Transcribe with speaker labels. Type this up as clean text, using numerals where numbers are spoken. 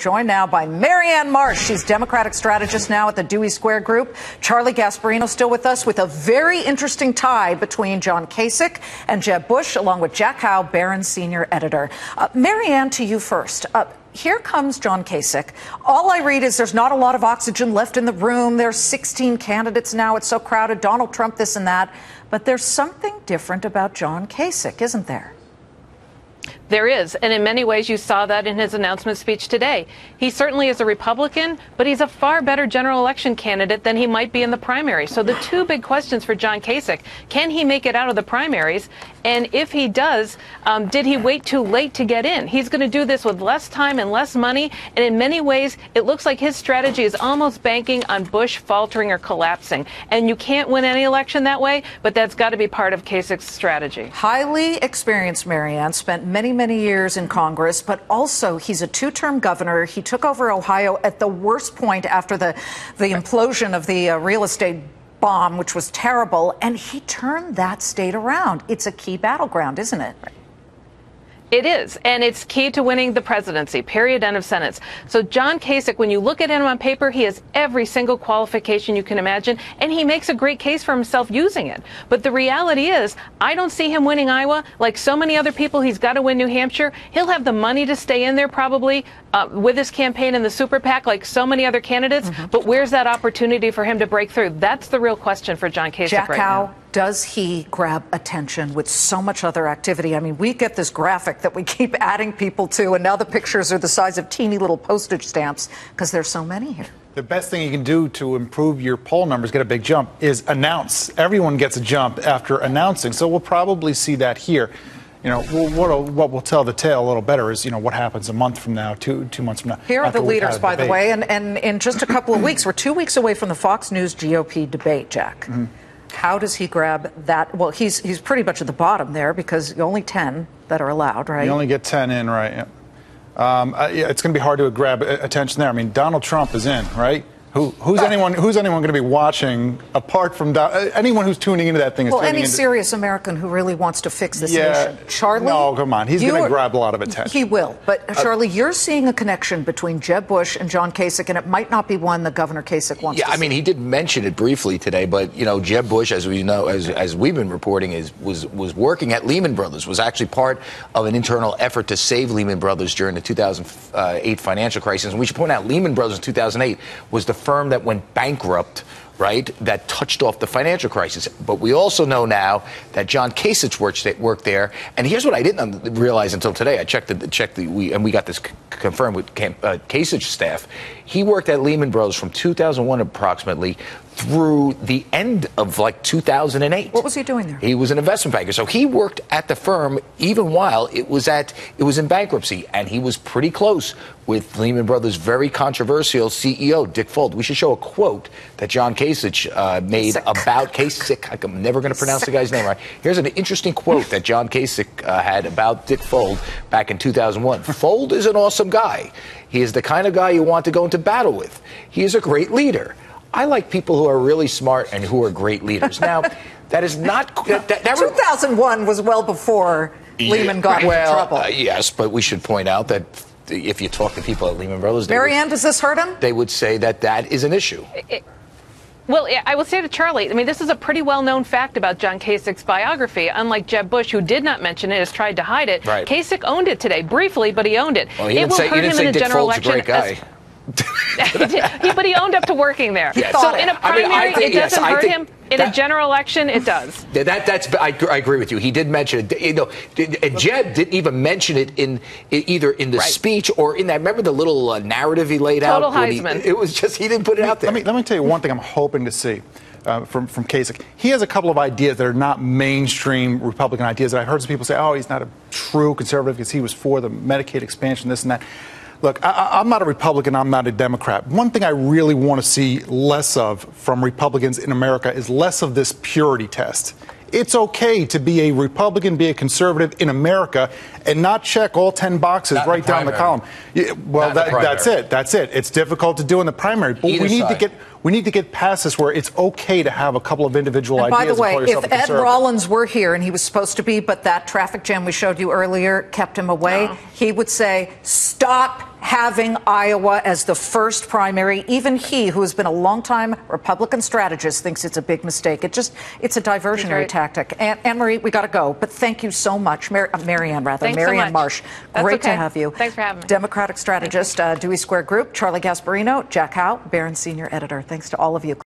Speaker 1: joined now by Marsh. She's Democratic strategist now at the Dewey Square Group. Charlie Gasparino still with us with a very interesting tie between John Kasich and Jeb Bush, along with Jack Hough, Barron senior editor. To you first. Here comes John Kasich. All I read is there's not a lot of oxygen left in the room. There's 16 candidates now. It's so crowded. Donald Trump, this and that. But there's something different about John Kasich, isn't there?
Speaker 2: There is, and in many ways you saw that in his announcement speech today. He certainly is a Republican, but he's a far better general election candidate than he might be in the primary. So the two big questions for John Kasich: can he make it out of the primaries? And if he does, did he wait too late to get in? He's going to do this with less time and less money, and in many ways it looks like his strategy is almost banking on Bush faltering or collapsing. And you can't win any election that way, but that's got to be part of Kasich's strategy. Highly
Speaker 1: experienced Marianne, spent many years in Congress, but also he's a two-term governor. He took over Ohio at the worst point after the implosion of the real estate bomb, which was terrible, and he turned that state around. It's a key battleground, isn't it?
Speaker 2: It is, and it's key to winning the presidency, period, end of sentence. So John Kasich, when you look at him on paper, he has every single qualification you can imagine, and he makes a great case for himself using it. But the reality is, I don't see him winning Iowa. Like so many other people, he's got to win New Hampshire. He'll have the money to stay in there probably with his campaign in the super PAC, like so many other candidates. But where's that opportunity for him to break through? That's the real question for John Kasich
Speaker 1: Jack
Speaker 2: right
Speaker 1: Hough,
Speaker 2: now.
Speaker 1: does he grab attention with so much other activity? I mean, we get this graphic that we keep adding people to, and now the pictures are the size of teeny little postage stamps because there's so many here.
Speaker 3: The best thing you can do to improve your poll numbers, get a big jump, is announce. Everyone gets a jump after announcing. So we'll probably see that here. You know, what will tell the tale a little better is, you know, what happens a month from now, two months from now.
Speaker 1: Here are the leaders, by the way, and in just a couple of weeks, we're 2 weeks away from the Fox News GOP debate, Jack. How does he grab that? Well, he's pretty much at the bottom there because only 10 that are allowed, right?
Speaker 3: You only get 10 in, right? Yeah. It's going to be hard to grab attention there. I mean, Donald Trump is in, right? Who's anyone going to be watching apart from anyone who's tuning into that thing? Is
Speaker 1: any serious American who really wants to fix this nation. Charlie?
Speaker 3: No, come on. He's going to grab a lot of attention.
Speaker 1: He will. But, Charlie, you're seeing a connection between Jeb Bush and John Kasich, and it might not be one that Governor Kasich wants to see.
Speaker 4: Yeah, I mean, he did mention it briefly today, but, you know, Jeb Bush, as we know, as we've been reporting, was working at Lehman Brothers, was actually part of an internal effort to save Lehman Brothers during the 2008 financial crisis. And we should point out, Lehman Brothers in 2008 was the firm that went bankrupt, right, that touched off the financial crisis. But we also know now that John Kasich worked there. And here's what I didn't realize until today. I checked and we got this confirmed with Kasich staff. He worked at Lehman Brothers from 2001 approximately through the end of like 2008.
Speaker 1: What was he doing there?
Speaker 4: He was an investment banker. So he worked at the firm even while it was in bankruptcy, and he was pretty close with Lehman Brothers' very controversial CEO, Dick Fuld. We should show a quote that John Kasich made about Kasich. I'm never going to pronounce the guy's name right. Here's an interesting quote that John Kasich had about Dick Fuld back in 2001. Fuld is an awesome guy. He is the kind of guy you want to go into battle with. He is a great leader. I like people who are really smart and who are great leaders. Now, that is not...
Speaker 1: 2001 was well before Lehman got into trouble.
Speaker 4: Yes, but we should point out that if you talk to people at Lehman Brothers...
Speaker 1: does this hurt him?
Speaker 4: They would say that that is an issue.
Speaker 2: Well, I will say to Charlie, I mean, this is a pretty well-known fact about John Kasich's biography. Unlike Jeb Bush, who did not mention it, has tried to hide it.
Speaker 4: Right.
Speaker 2: Kasich owned it today, briefly, but he owned it.
Speaker 4: Well, you didn't say Dick Fold's a great guy.
Speaker 2: But he owned up to working there.
Speaker 4: Yes.
Speaker 2: So in a primary, it doesn't hurt him. In a general election, it does.
Speaker 4: I agree with you. He did mention it. You know, Jeb didn't even mention it either in the speech or in that. Remember the little narrative he laid out?
Speaker 2: Total Heisman.
Speaker 4: It was just he didn't put it out there.
Speaker 3: Let me tell you one thing I'm hoping to see from Kasich. He has a couple of ideas that are not mainstream Republican ideas that I've heard some people say, oh, he's not a true conservative because he was for the Medicaid expansion, this and that. Look, I'm not a Republican. I'm not a Democrat. One thing I really want to see less of from Republicans in America is less of this purity test. It's okay to be a Republican, be a conservative in America, and not check all 10 boxes right down the column. Well, that's it. It's difficult to do in the primary. But We need to get past this where it's okay to have a couple of individual
Speaker 1: and
Speaker 3: ideas.
Speaker 1: By the way,
Speaker 3: and call yourself
Speaker 1: if
Speaker 3: a
Speaker 1: Ed
Speaker 3: conservative.
Speaker 1: Rollins were here, and he was supposed to be, but that traffic jam we showed you earlier kept him away, he would say, stop having Iowa as the first primary. Even he, who has been a longtime Republican strategist, thinks it's a big mistake. It's a diversionary tactic. Anne-Marie, we got to go, but thank you so much. Marianne Marsh. Great to have you.
Speaker 2: Thanks for having me.
Speaker 1: Democratic strategist, Dewey Square Group, Charlie Gasparino, Jack Hough, Barron Senior Editor. Thanks to all of you.